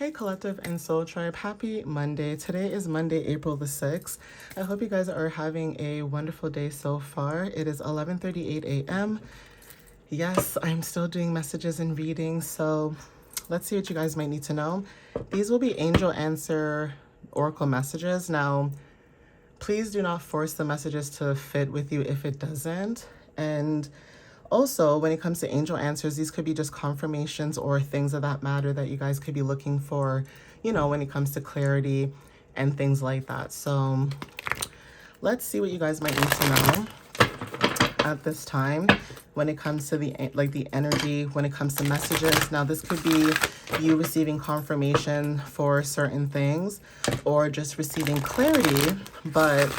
Hey Collective and Soul Tribe, happy Monday. Today is Monday, April the 6th. I hope you guys are having a wonderful day so far. It is 11:38 a.m. Yes, I'm still doing messages and readings, so let's see what you guys might need to know. These will be angel answer oracle messages. Now, please do not force the messages to fit with you if it doesn't. And also, when it comes to angel answers, these could be just confirmations or things of that matter that you guys could be looking for, when it comes to clarity and things like that. So let's see what you guys might need to know at this time when it comes to the energy, when it comes to messages. Now, this could be you receiving confirmation for certain things or just receiving clarity, but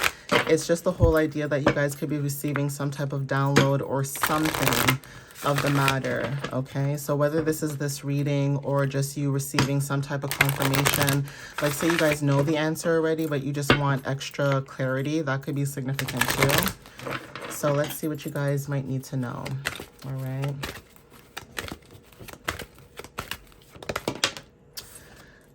it's just the whole idea that you guys could be receiving some type of download or something of the matter, okay? So whether this is this reading or just you receiving some type of confirmation, like say you guys know the answer already, but you just want extra clarity, that could be significant too. So let's see what you guys might need to know, all right?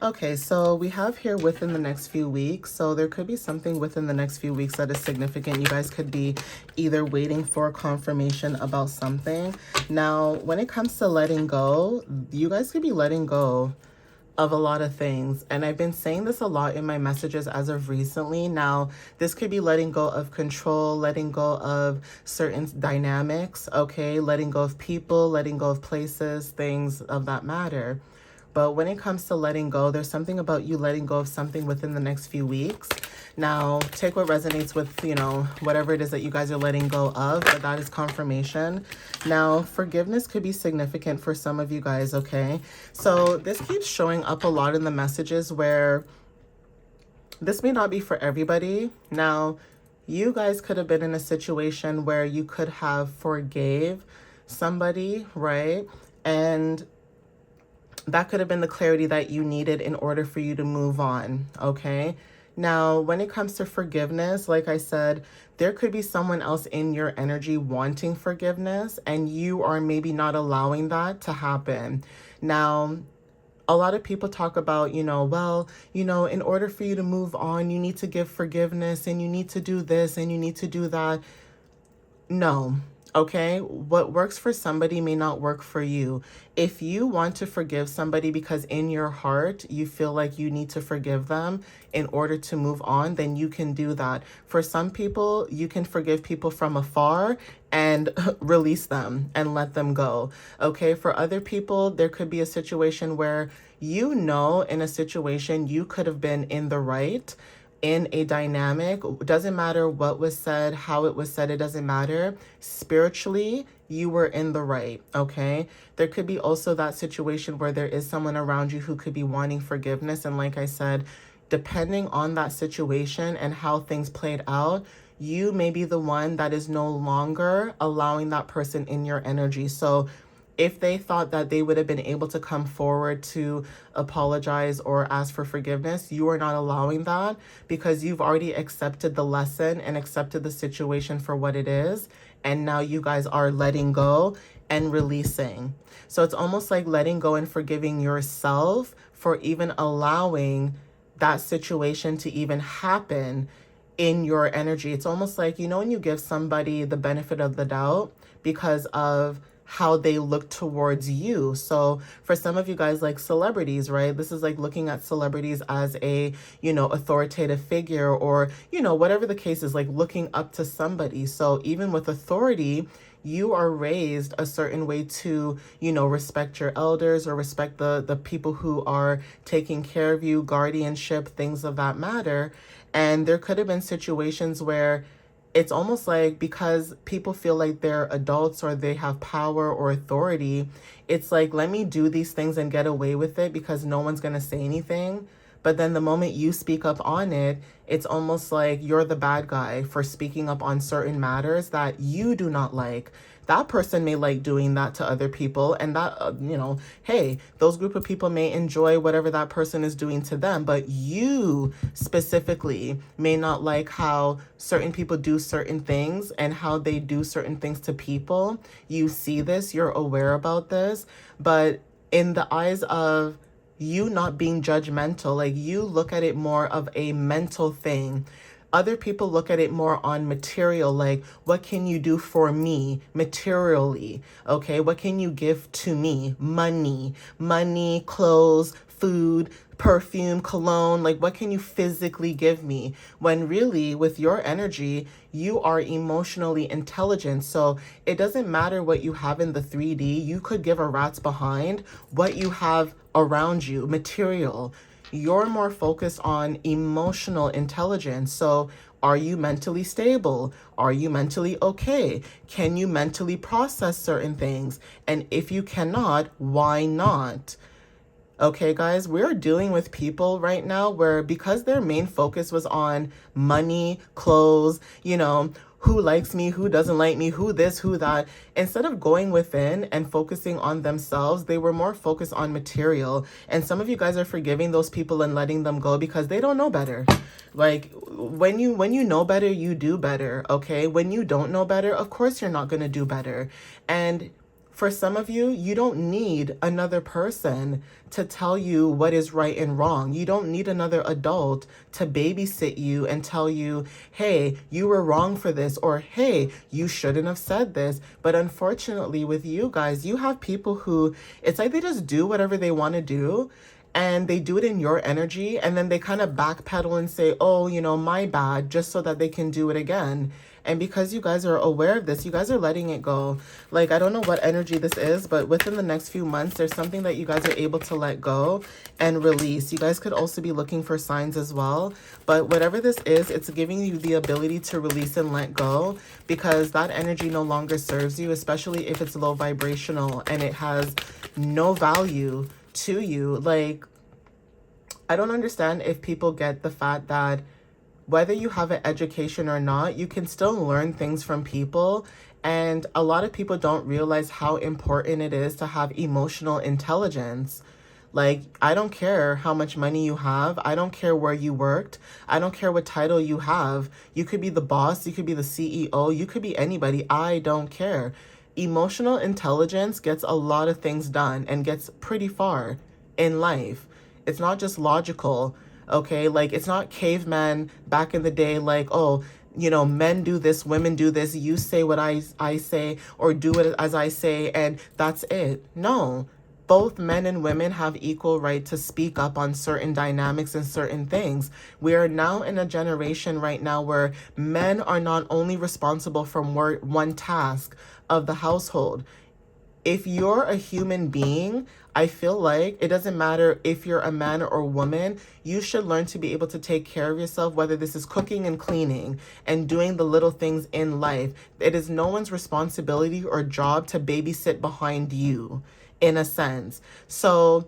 Okay, so we have here within the next few weeks. So there could be something within the next few weeks that is significant. You guys could be either waiting for confirmation about something. Now, when it comes to letting go, you guys could be letting go of a lot of things. And I've been saying this a lot in my messages as of recently. Now, this could be letting go of control, letting go of certain dynamics, okay? Letting go of people, letting go of places, things of that matter. But when it comes to letting go, there's something about you letting go of something within the next few weeks. Now, take what resonates with, whatever it is that you guys are letting go of, but that is confirmation. Now, forgiveness could be significant for some of you guys, okay? So this keeps showing up a lot in the messages where this may not be for everybody. Now, you guys could have been in a situation where you could have forgave somebody, right? And that could have been the clarity that you needed in order for you to move on, okay? Now, when it comes to forgiveness, like I said, there could be someone else in your energy wanting forgiveness, and you are maybe not allowing that to happen. Now, a lot of people talk about, in order for you to move on, you need to give forgiveness, and you need to do this, and you need to do that. No. Okay, what works for somebody may not work for you. If you want to forgive somebody because in your heart you feel like you need to forgive them in order to move on, then you can do that. For some people, you can forgive people from afar and release them and let them go. Okay, for other people, there could be a situation where in a situation you could have been in the right in a dynamic. Doesn't matter what was said, how it was said, it doesn't matter. Spiritually, you were in the right, okay? There could be also that situation where there is someone around you who could be wanting forgiveness. And like I said, depending on that situation and how things played out, you may be the one that is no longer allowing that person in your energy. So if they thought that they would have been able to come forward to apologize or ask for forgiveness, you are not allowing that because you've already accepted the lesson and accepted the situation for what it is. And now you guys are letting go and releasing. So it's almost like letting go and forgiving yourself for even allowing that situation to even happen in your energy. It's almost like, when you give somebody the benefit of the doubt because of how they look towards you. So for some of you guys, like celebrities, right? This is like looking at celebrities as a, authoritative figure or, whatever the case is, like looking up to somebody. So even with authority, you are raised a certain way to, respect your elders or respect the people who are taking care of you, guardianship, things of that matter. And there could have been situations where it's almost like because people feel like they're adults or they have power or authority, it's like, let me do these things and get away with it because no one's going to say anything. But then the moment you speak up on it, it's almost like you're the bad guy for speaking up on certain matters that you do not like. That person may like doing that to other people, and that, hey, those group of people may enjoy whatever that person is doing to them, but you specifically may not like how certain people do certain things and how they do certain things to people. You see this, you're aware about this, but in the eyes of you not being judgmental. Like, you look at it more of a mental thing. Other people look at it more on material, like, what can you do for me materially? Okay, what can you give to me? Money, clothes, food, perfume, cologne. Like, what can you physically give me? When really, with your energy, you are emotionally intelligent. So it doesn't matter what you have in the 3D. You could give a rat's behind what you have around you, material. You're more focused on emotional intelligence. So, are you mentally stable? Are you mentally okay? Can you mentally process certain things? And if you cannot, why not? Okay, guys, we're dealing with people right now where, because their main focus was on money, clothes, who likes me, who doesn't like me, who this, who that, instead of going within and focusing on themselves, they were more focused on material. And some of you guys are forgiving those people and letting them go because they don't know better. Like, when you know better, you do better, okay? When you don't know better, of course you're not going to do better. And for some of you, you don't need another person to tell you what is right and wrong. You don't need another adult to babysit you and tell you, hey, you were wrong for this, or hey, you shouldn't have said this. But unfortunately, with you guys, you have people who, it's like they just do whatever they want to do. And they do it in your energy, and then they kind of backpedal and say, oh, my bad, just so that they can do it again. And because you guys are aware of this, you guys are letting it go. Like, I don't know what energy this is, but within the next few months, there's something that you guys are able to let go and release. You guys could also be looking for signs as well. But whatever this is, it's giving you the ability to release and let go, because that energy no longer serves you, especially if it's low vibrational and it has no value to you. Like, I don't understand if people get the fact that whether you have an education or not, you can still learn things from people. And a lot of people don't realize how important it is to have emotional intelligence. Like, I don't care how much money you have. I don't care where you worked. I don't care what title you have. You could be the boss. You could be the CEO. You could be anybody. I don't care. Emotional intelligence gets a lot of things done and gets pretty far in life. It's not just logical, okay? Like, it's not cavemen back in the day, like, oh, men do this, women do this, you say what I say, or do it as I say, and that's it. No. Both men and women have equal right to speak up on certain dynamics and certain things. We are now in a generation right now where men are not only responsible for one task of the household. If you're a human being, I feel like it doesn't matter if you're a man or a woman, you should learn to be able to take care of yourself, whether this is cooking and cleaning and doing the little things in life. It is no one's responsibility or job to babysit behind you, in a sense. So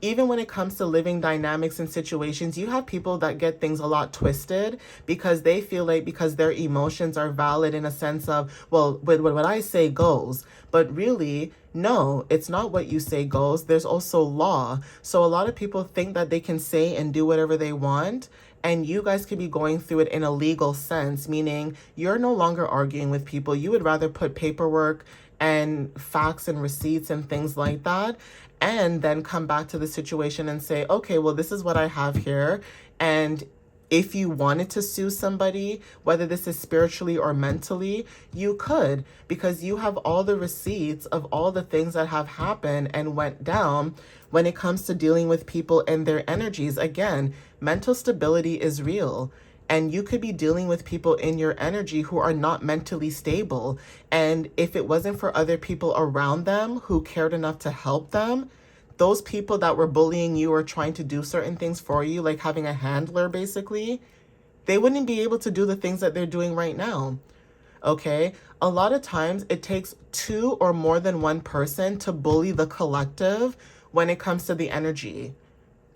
even when it comes to living dynamics and situations, you have people that get things a lot twisted because they feel like, because their emotions are valid in a sense of, well, what I say goes. But really, no, it's not what you say goes. There's also law. So a lot of people think that they can say and do whatever they want. And you guys could be going through it in a legal sense, meaning you're no longer arguing with people. You would rather put paperwork and facts and receipts and things like that, and then come back to the situation and say, okay, well, this is what I have here. And if you wanted to sue somebody, whether this is spiritually or mentally, you could, because you have all the receipts of all the things that have happened and went down when it comes to dealing with people and their energies. Again, mental stability is real. And you could be dealing with people in your energy who are not mentally stable. And if it wasn't for other people around them who cared enough to help them, those people that were bullying you or trying to do certain things for you, like having a handler basically, they wouldn't be able to do the things that they're doing right now. Okay? A lot of times it takes two or more than one person to bully the collective when it comes to the energy.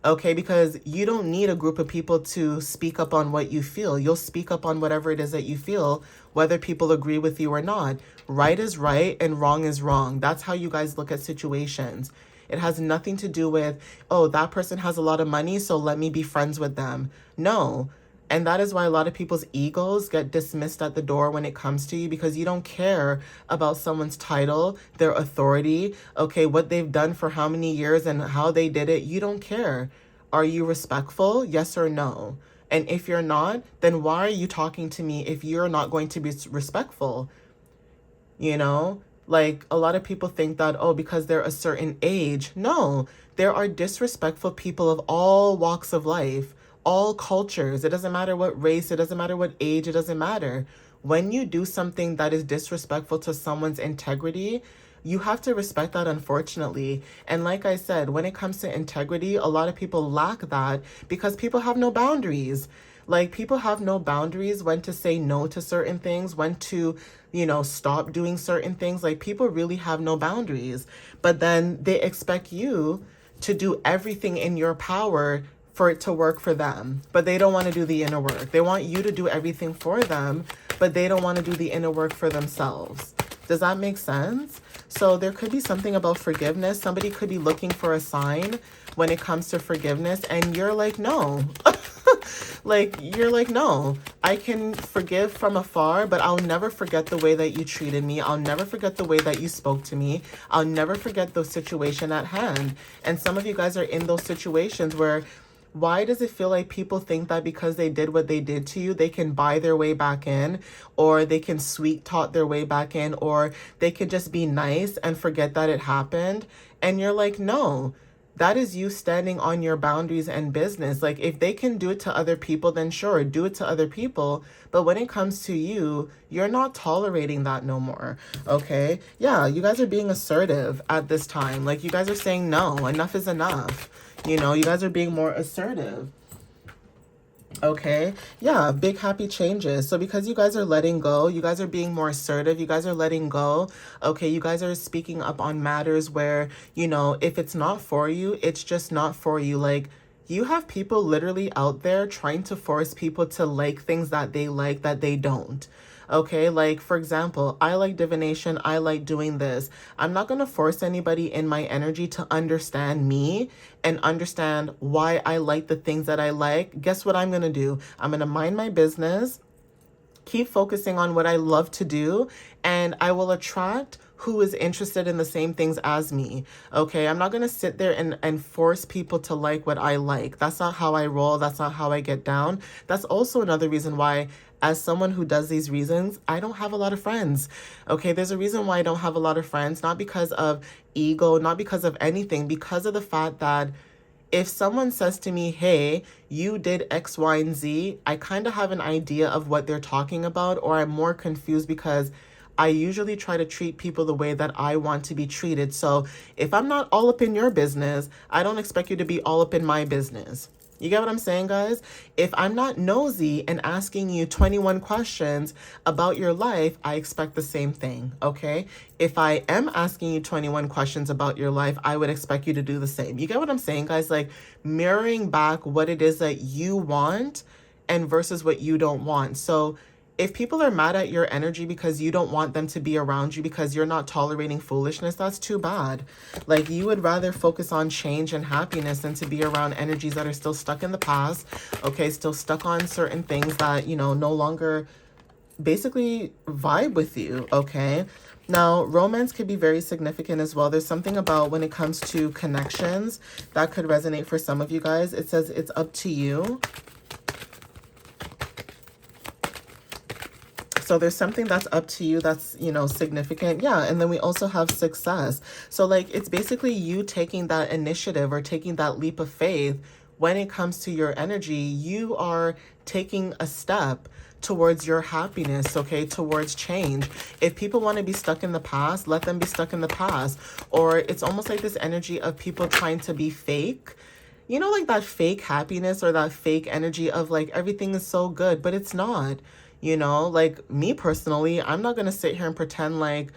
Okay, because you don't need a group of people to speak up on what you feel. You'll speak up on whatever it is that you feel, whether people agree with you or not. Right is right and wrong is wrong. That's how you guys look at situations. It has nothing to do with, oh, that person has a lot of money, so let me be friends with them. No, And that is why a lot of people's egos get dismissed at the door when it comes to you, because you don't care about someone's title, their authority, okay, what they've done for how many years and how they did it. You don't care. Are you respectful? Yes or no? And if you're not, then why are you talking to me if you're not going to be respectful? You know, like a lot of people think that, oh, because they're a certain age. No, there are disrespectful people of all walks of life, all cultures. It doesn't matter what race, it doesn't matter what age, it doesn't matter. When you do something that is disrespectful to someone's integrity, you have to respect that, unfortunately. And like I said, when it comes to integrity, a lot of people lack that because people have no boundaries. Like, people have no boundaries when to say no to certain things, when to, stop doing certain things. Like, people really have no boundaries. But then they expect you to do everything in your power for it to work for them. But they don't want to do the inner work. They want you to do everything for them, but they don't want to do the inner work for themselves. Does that make sense? So there could be something about forgiveness. Somebody could be looking for a sign when it comes to forgiveness, and you're like, no. You're like, no, I can forgive from afar, but I'll never forget the way that you treated me. I'll never forget the way that you spoke to me. I'll never forget the situation at hand. And some of you guys are in those situations where, why does it feel like people think that because they did what they did to you, they can buy their way back in, or they can sweet talk their way back in, or they can just be nice and forget that it happened? And you're like, no, that is you standing on your boundaries and business. Like, if they can do it to other people, then sure, do it to other people. But when it comes to you, you're not tolerating that no more. Okay? Yeah, you guys are being assertive at this time. Like, you guys are saying, no, enough is enough. You guys are being more assertive. Okay, yeah, big happy changes. So because you guys are letting go, you guys are being more assertive, you guys are letting go. Okay, you guys are speaking up on matters where, if it's not for you, it's just not for you. Like, you have people literally out there trying to force people to like things that they don't. Okay, like, for example, I like divination, I like doing this. I'm not going to force anybody in my energy to understand me and understand why I like the things that I like. Guess what I'm going to do? I'm going to mind my business, keep focusing on what I love to do, and I will attract who is interested in the same things as me. Okay, I'm not going to sit there and force people to like what I like. That's not how I roll. That's not how I get down. That's also another reason why, as someone who does these reasons, I don't have a lot of friends. Okay, there's a reason why I don't have a lot of friends, not because of ego, not because of anything, because of the fact that if someone says to me, hey, you did X, Y, and Z, I kind of have an idea of what they're talking about, or I'm more confused because I usually try to treat people the way that I want to be treated. So if I'm not all up in your business, I don't expect you to be all up in my business. You get what I'm saying, guys? If I'm not nosy and asking you 21 questions about your life, I expect the same thing, okay? If I am asking you 21 questions about your life, I would expect you to do the same. You get what I'm saying, guys? Like, mirroring back what it is that you want and versus what you don't want. So if people are mad at your energy because you don't want them to be around you because you're not tolerating foolishness, that's too bad. Like, you would rather focus on change and happiness than to be around energies that are still stuck in the past, okay, still stuck on certain things that, no longer basically vibe with you, okay? Now, romance could be very significant as well. There's something about when it comes to connections that could resonate for some of you guys. It says it's up to you. So there's something that's up to you that's, significant. Yeah. And then we also have success. So like, it's basically you taking that initiative or taking that leap of faith when it comes to your energy. You are taking a step towards your happiness, okay, towards change. If people want to be stuck in the past, let them be stuck in the past. Or it's almost like this energy of people trying to be fake. Like that fake happiness or that fake energy of like everything is so good, but it's not. Like me personally, I'm not going to sit here and pretend like,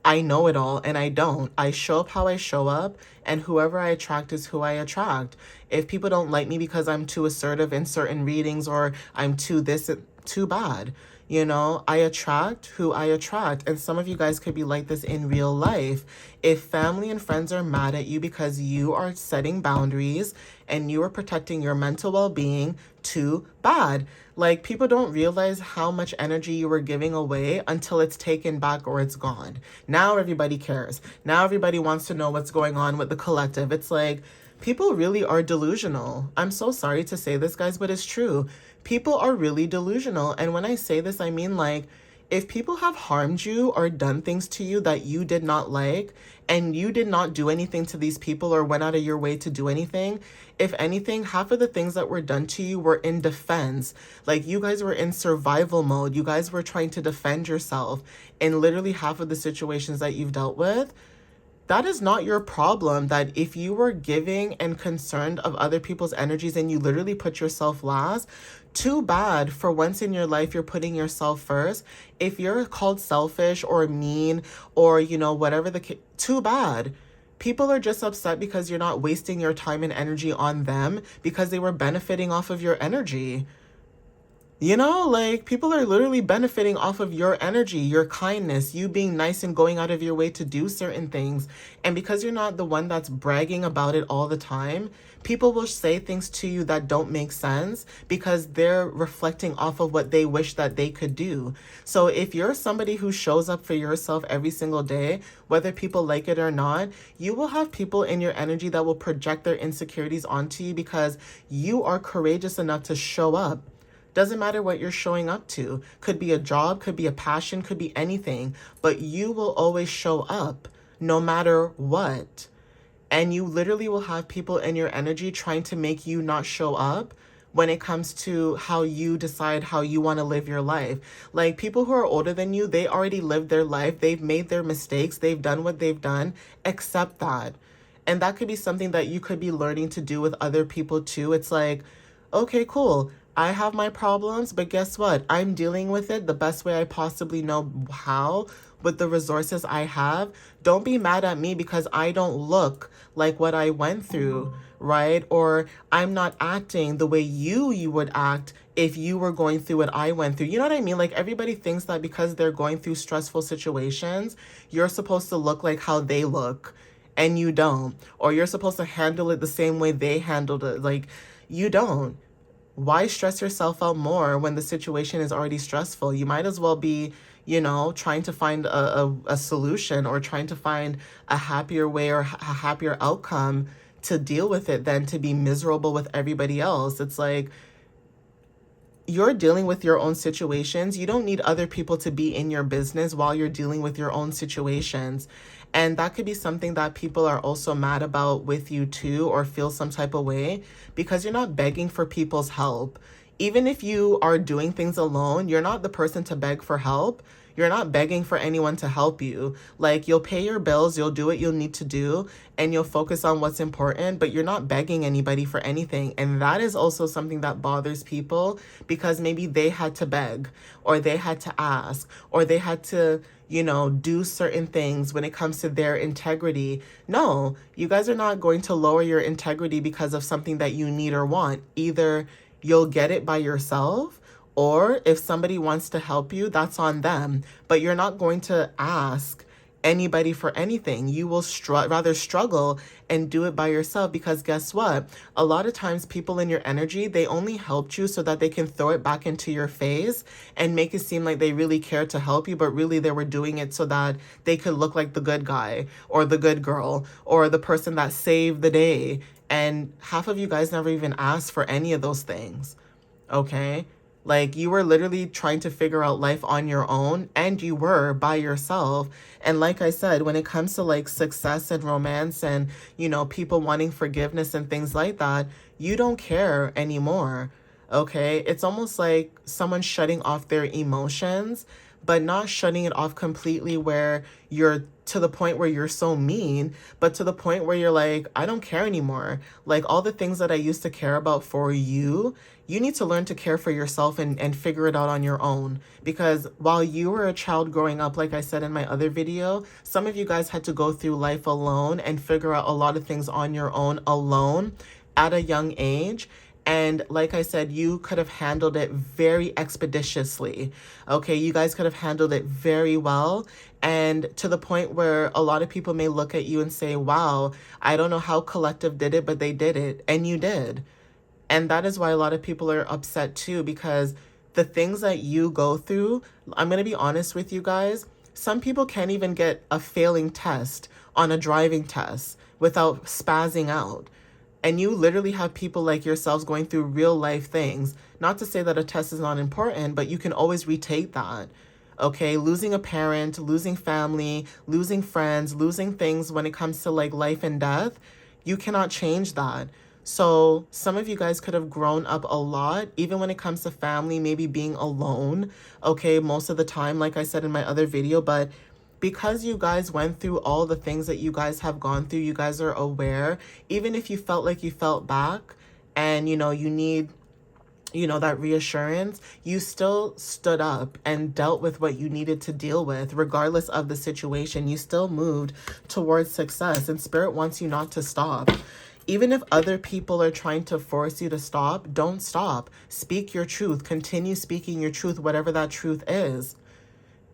I know it all, and I don't. I show up how I show up, and whoever I attract is who I attract. If people don't like me because I'm too assertive in certain readings or I'm too this, too bad. You know, I attract who I attract. And some of you guys could be like this in real life. If family and friends are mad at you because you are setting boundaries and you are protecting your mental well-being, too bad. Like, people don't realize how much energy you were giving away until it's taken back or it's gone. Now everybody cares. Now everybody wants to know what's going on with the collective. It's like, people really are delusional. I'm so sorry to say this, guys, but it's true. People are really delusional. And when I say this, I mean, like, if people have harmed you or done things to you that you did not like, and you did not do anything to these people or went out of your way to do anything, if anything, half of the things that were done to you were in defense. Like, you guys were in survival mode. You guys were trying to defend yourself in literally half of the situations that you've dealt with. That is not your problem. That if you were giving and concerned of other people's energies and you literally put yourself last, too bad. For once in your life, you're putting yourself first. If you're called selfish or mean or, you know, whatever too bad. People are just upset because you're not wasting your time and energy on them because they were benefiting off of your energy. You know, like, people are literally benefiting off of your energy, your kindness, you being nice and going out of your way to do certain things. And because you're not the one that's bragging about it all the time, people will say things to you that don't make sense because they're reflecting off of what they wish that they could do. So if you're somebody who shows up for yourself every single day, whether people like it or not, you will have people in your energy that will project their insecurities onto you because you are courageous enough to show up. Doesn't matter what you're showing up to. Could be a job, could be a passion, could be anything. But you will always show up no matter what. And you literally will have people in your energy trying to make you not show up when it comes to how you decide how you want to live your life. Like, people who are older than you, they already lived their life. They've made their mistakes. They've done what they've done. Accept that. And that could be something that you could be learning to do with other people too. It's like, okay, cool. I have my problems, but guess what? I'm dealing with it the best way I possibly know how with the resources I have. Don't be mad at me because I don't look like what I went through, right? Or I'm not acting the way you would act if you were going through what I went through. You know what I mean? Like, everybody thinks that because they're going through stressful situations, you're supposed to look like how they look, and you don't. Or you're supposed to handle it the same way they handled it. Like, you don't. Why stress yourself out more when the situation is already stressful? You might as well be, you know, trying to find a solution or trying to find a happier way or a happier outcome to deal with it than to be miserable with everybody else. It's like, you're dealing with your own situations. You don't need other people to be in your business while you're dealing with your own situations. And that could be something that people are also mad about with you too, or feel some type of way because you're not begging for people's help. Even if you are doing things alone, you're not the person to beg for help. You're not begging for anyone to help you. Like, you'll pay your bills, you'll do what you'll need to do, and you'll focus on what's important, but you're not begging anybody for anything. And that is also something that bothers people because maybe they had to beg, or they had to ask, or they had to, you know, do certain things when it comes to their integrity. No, you guys are not going to lower your integrity because of something that you need or want. Either you'll get it by yourself, or if somebody wants to help you, that's on them. But you're not going to ask anybody for anything. You will rather struggle and do it by yourself because guess what? A lot of times people in your energy, they only helped you so that they can throw it back into your face and make it seem like they really care to help you, but really they were doing it so that they could look like the good guy or the good girl or the person that saved the day. And half of you guys never even asked for any of those things, okay? Like, you were literally trying to figure out life on your own, and you were by yourself. And like I said, when it comes to like success and romance and, you know, people wanting forgiveness and things like that, you don't care anymore. Okay? It's almost like someone shutting off their emotions, but not shutting it off completely where you're to the point where you're so mean, but to the point where you're like, I don't care anymore. Like, all the things that I used to care about for you, you need to learn to care for yourself and figure it out on your own. Because while you were a child growing up, like I said in my other video, some of you guys had to go through life alone and figure out a lot of things on your own alone at a young age. And like I said, you could have handled it very expeditiously. Okay, you guys could have handled it very well. And to the point where a lot of people may look at you and say, wow, I don't know how Collective did it, but they did it. And you did. And that is why a lot of people are upset too, because the things that you go through, I'm going to be honest with you guys, some people can't even get a failing test on a driving test without spazzing out. And you literally have people like yourselves going through real life things. Not to say that a test is not important, but you can always retake that. Okay, losing a parent, losing family, losing friends, losing things when it comes to like life and death, you cannot change that. So some of you guys could have grown up a lot, even when it comes to family, maybe being alone, okay, most of the time, like I said in my other video, but because you guys went through all the things that you guys have gone through, you guys are aware, even if you felt like you felt back and, you know, you need, you know, that reassurance, you still stood up and dealt with what you needed to deal with, regardless of the situation. You still moved towards success, and Spirit wants you not to stop. Even if other people are trying to force you to stop, don't stop. Speak your truth. Continue speaking your truth, whatever that truth is.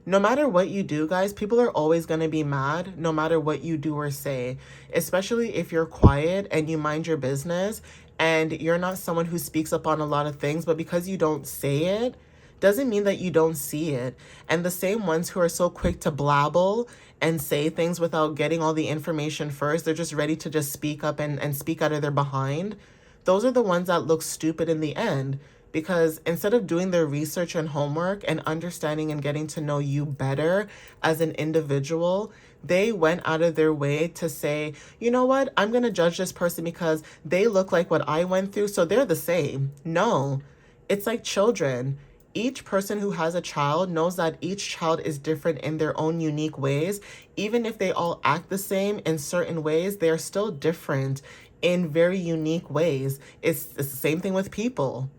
No matter what you do, guys, people are always going to be mad no matter what you do or say, especially if you're quiet and you mind your business and you're not someone who speaks up on a lot of things, but because you don't say it, doesn't mean that you don't see it. And the same ones who are so quick to blabble and say things without getting all the information first, they're just ready to just speak up and speak out of their behind. Those are the ones that look stupid in the end, because instead of doing their research and homework and understanding and getting to know you better as an individual, they went out of their way to say, you know what, I'm going to judge this person because they look like what I went through, so they're the same. No, it's like children. Each person who has a child knows that each child is different in their own unique ways. Even if they all act the same in certain ways, they are still different in very unique ways. It's the same thing with people.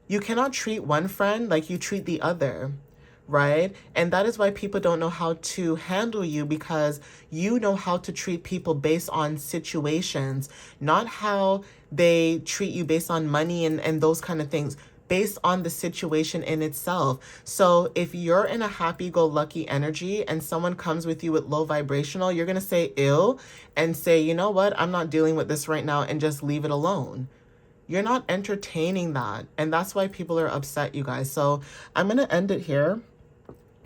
You cannot treat one friend like you treat the other, right? And that is why people don't know how to handle you, because you know how to treat people based on situations, not how they treat you based on money and those kind of things, based on the situation in itself. So if you're in a happy-go-lucky energy and someone comes with you with low vibrational, you're going to say ew and say, you know what, I'm not dealing with this right now, and just leave it alone. You're not entertaining that. And that's why people are upset, you guys. So I'm going to end it here.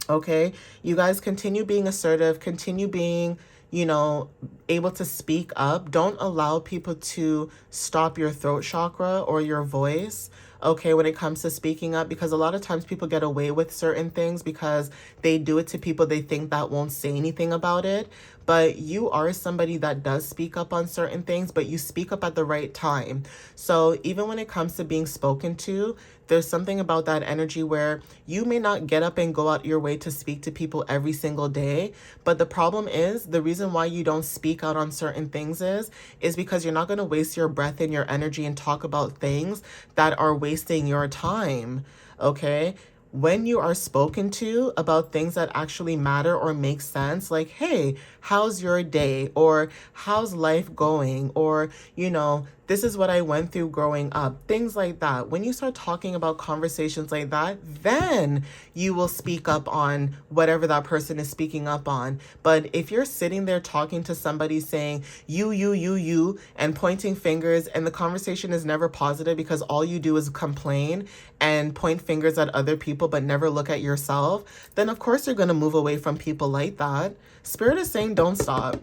Okay. You guys continue being assertive, continue being, you know, able to speak up. Don't allow people to stop your throat chakra or your voice, okay, when it comes to speaking up, because a lot of times people get away with certain things because they do it to people they think that won't say anything about it. But you are somebody that does speak up on certain things, but you speak up at the right time. So even when it comes to being spoken to, there's something about that energy where you may not get up and go out your way to speak to people every single day. But the problem is, the reason why you don't speak out on certain things is because you're not going to waste your breath and your energy and talk about things that are wasting your time. Okay? When you are spoken to about things that actually matter or make sense, like, hey, how's your day? Or how's life going? Or, you know, this is what I went through growing up. Things like that. When you start talking about conversations like that, then you will speak up on whatever that person is speaking up on. But if you're sitting there talking to somebody saying you, and pointing fingers, and the conversation is never positive because all you do is complain and point fingers at other people but never look at yourself, then of course you're going to move away from people like that. Spirit is saying don't stop.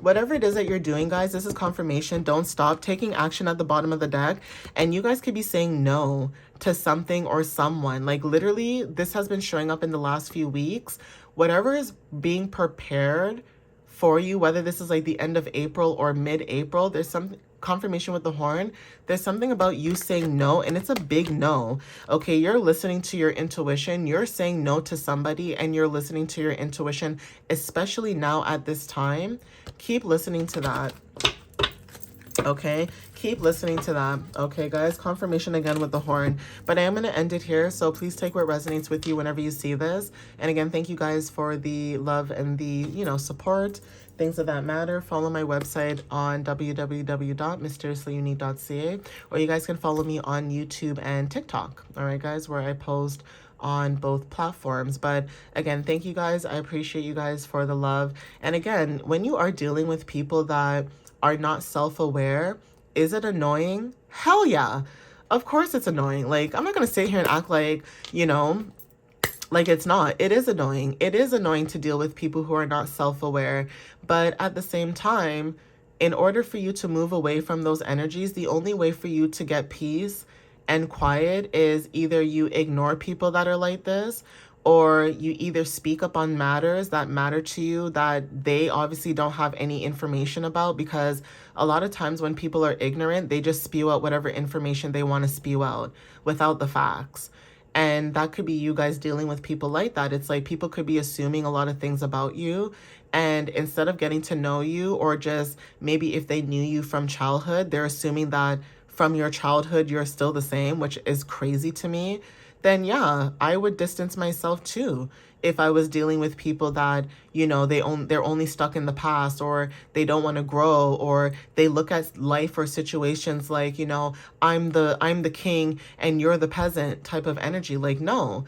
Whatever it is that you're doing, guys, this is confirmation. Don't stop taking action at the bottom of the deck. And you guys could be saying no to something or someone. Like literally, this has been showing up in the last few weeks. Whatever is being prepared for you, whether this is like the end of April or mid-April, there's some confirmation with the horn. There's something about you saying no, and it's a big no. Okay, you're listening to your intuition. You're saying no to somebody and you're listening to your intuition, especially now at this time. Keep listening to that. Okay, keep listening to that. Okay, guys, confirmation again with the horn. But I am going to end it here, so please take what resonates with you whenever you see this. And again, thank you guys for the love and the, support, things of that matter. Follow my website on www.mysteriouslyunique.ca, or you guys can follow me on YouTube and TikTok. All right, guys, where I post on both platforms. But again, thank you guys. I appreciate you guys for the love. And again, when you are dealing with people that are not self-aware, is it annoying? Hell yeah. Of course it's annoying. Like, I'm not going to sit here and act like, like it's not. It is annoying. It is annoying to deal with people who are not self-aware. But at the same time, in order for you to move away from those energies, the only way for you to get peace and quiet is either you ignore people that are like this, or you either speak up on matters that matter to you that they obviously don't have any information about, because a lot of times when people are ignorant, they just spew out whatever information they want to spew out without the facts. And that could be you guys dealing with people like that. It's like people could be assuming a lot of things about you. And instead of getting to know you, or just maybe if they knew you from childhood, they're assuming that from your childhood you're still the same, which is crazy to me. Then yeah, I would distance myself too if I was dealing with people that, they're only stuck in the past, or they don't want to grow, or they look at life or situations like, I'm the king and you're the peasant type of energy. Like, no.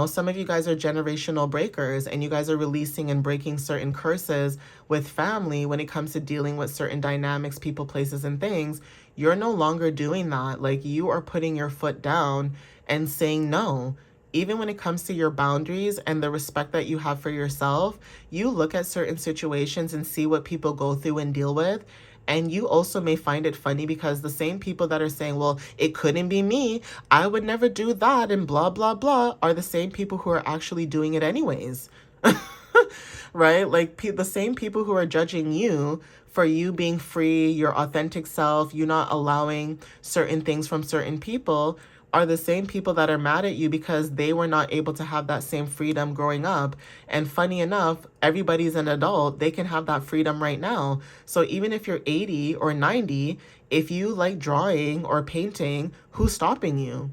Some of you guys are generational breakers, and you guys are releasing and breaking certain curses with family when it comes to dealing with certain dynamics, people, places, and things. You're no longer doing that. Like, you are putting your foot down and saying no. Even when it comes to your boundaries and the respect that you have for yourself, you look at certain situations and see what people go through and deal with. And you also may find it funny because the same people that are saying, well, it couldn't be me, I would never do that, and blah, blah, blah, are the same people who are actually doing it anyways. Right? Like the same people who are judging you for you being free, your authentic self, you not allowing certain things from certain people, are the same people that are mad at you because they were not able to have that same freedom growing up. And funny enough, everybody's an adult. They can have that freedom right now. So even if you're 80 or 90, if you like drawing or painting, who's stopping you?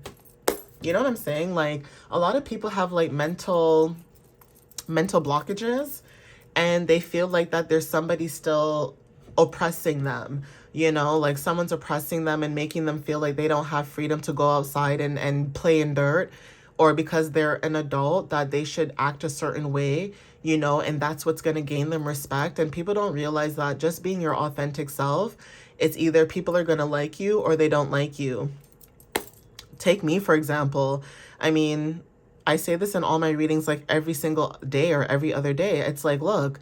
You know what I'm saying? Like, a lot of people have like mental blockages, and they feel like that there's somebody still oppressing them, like someone's oppressing them and making them feel like they don't have freedom to go outside and play in dirt, or because they're an adult that they should act a certain way, and that's what's going to gain them respect. And people don't realize that just being your authentic self, it's either people are going to like you or they don't like you. Take me, for example. I mean, I say this in all my readings like every single day or every other day. It's like, look,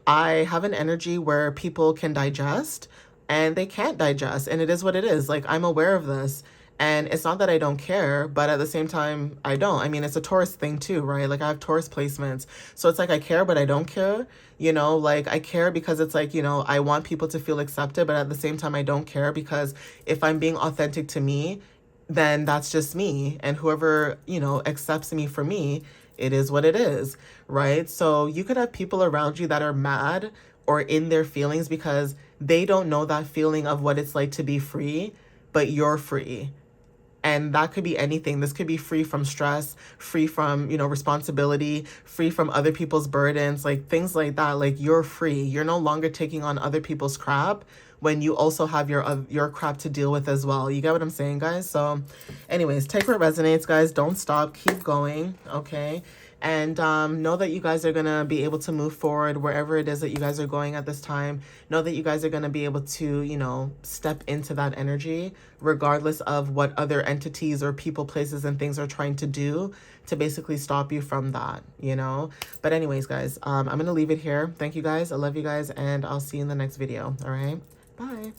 I have an energy where people can digest and they can't digest. And it is what it is. Like, I'm aware of this. And it's not that I don't care, but at the same time, I don't. I mean, it's a Taurus thing too, right? Like, I have Taurus placements. So it's like I care, but I don't care. Like I care because it's like, I want people to feel accepted, but at the same time, I don't care because if I'm being authentic to me, then that's just me. And whoever, accepts me for me, it is what it is, right? So you could have people around you that are mad or in their feelings because they don't know that feeling of what it's like to be free, but you're free. And that could be anything. This could be free from stress, free from, responsibility, free from other people's burdens, like things like that. Like, you're free. You're no longer taking on other people's crap when you also have your crap to deal with as well. You get what I'm saying, guys? So anyways, take what resonates, guys. Don't stop. Keep going, okay? And know that you guys are going to be able to move forward wherever it is that you guys are going at this time. Know that you guys are going to be able to, step into that energy regardless of what other entities or people, places, and things are trying to do to basically stop you from that, But anyways, guys, I'm going to leave it here. Thank you, guys. I love you guys, and I'll see you in the next video, all right? Bye.